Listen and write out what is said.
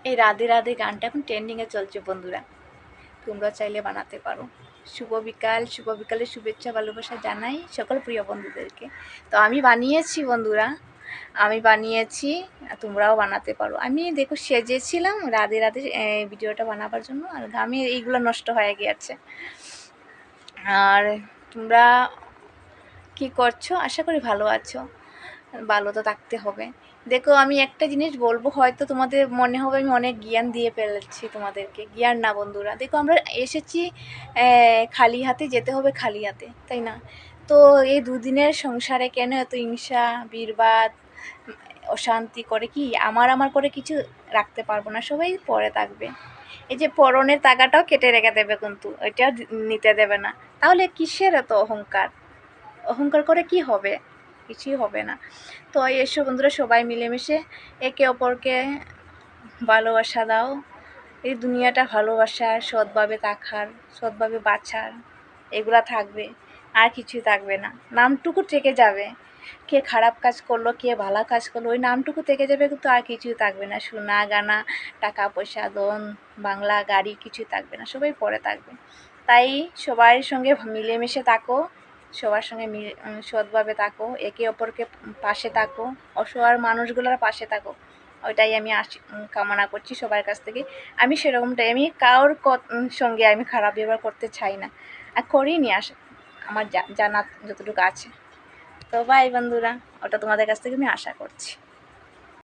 এই রাধে রাধে গানটা এখন ট্রেন্ডিংয়ে চলছে বন্ধুরা, তোমরা চাইলে বানাতে পারো। শুভ বিকাল, শুভ বিকালের শুভেচ্ছা ভালোবাসা জানাই সকল প্রিয় বন্ধুদেরকে। তো আমি বানিয়েছি বন্ধুরা, আমি বানিয়েছি, তোমরাও বানাতে পারো। আমি দেখো সেজেছিলাম রাধে রাধে ভিডিওটা বানাবার জন্য, আর আমি এইগুলো নষ্ট হয়ে গিয়েছে। আর তোমরা কি করছো? আশা করি ভালো আছো। ভালো তো থাকতে হবে। দেখো আমি একটা জিনিস বলবো, হয়তো তোমাদের মনে হবে আমি অনেক জ্ঞান দিয়ে ফেলছি তোমাদেরকে। জ্ঞান না বন্ধুরা, দেখো আমরা এসেছি খালি হাতে, যেতে হবে খালি হাতে, তাই না? তো এই দুদিনের সংসারে কেন এত হিংসা বীরবাদ অশান্তি করে? কি আমার আমার করে কিছু রাখতে পারবো না, সবাই পরে থাকবে। এই যে পরনের তাগাটাও কেটে রেখে দেবে, কিন্তু ওইটাও নিতে দেবে না। তাহলে কিসের এত অহংকার? অহংকার করে কি হবে? কিছুই হবে না। তো এসো বন্ধুরা, সবাই মিলেমিশে একে অপরকে ভালোবাসা দাও। এই দুনিয়াটা ভালোবাসার, সৎভাবে থাকার, সৎভাবে বাঁচার, এগুলা থাকবে, আর কিছুই থাকবে না। নামটুকু থেকে যাবে, কে খারাপ কাজ করলো কে ভালো কাজ করলো ওই নামটুকু থেকে যাবে, কিন্তু আর কিছুই থাকবে না। সোনা গানা, টাকা পয়সা, ধন বাংলা গাড়ি কিছুই থাকবে না, সবাই পরে থাকবে। তাই সবার সঙ্গে মিলেমিশে থাকো, সবার সঙ্গে সৎভাবে থাকো, একে অপরকে পাশে থাকো, অসহায় মানুষগুলোর পাশে থাকো। ওইটাই আমি কামনা করছি সবার কাছ থেকে। আমি সেরকমটাই, আমি কারোর সঙ্গে আমি খারাপ ব্যবহার করতে চাই না, আর করিনি আমার জানা যতটুকু আছে। তো বাই বন্ধুরা, ওটা তোমাদের কাছ থেকে আমি আশা করছি।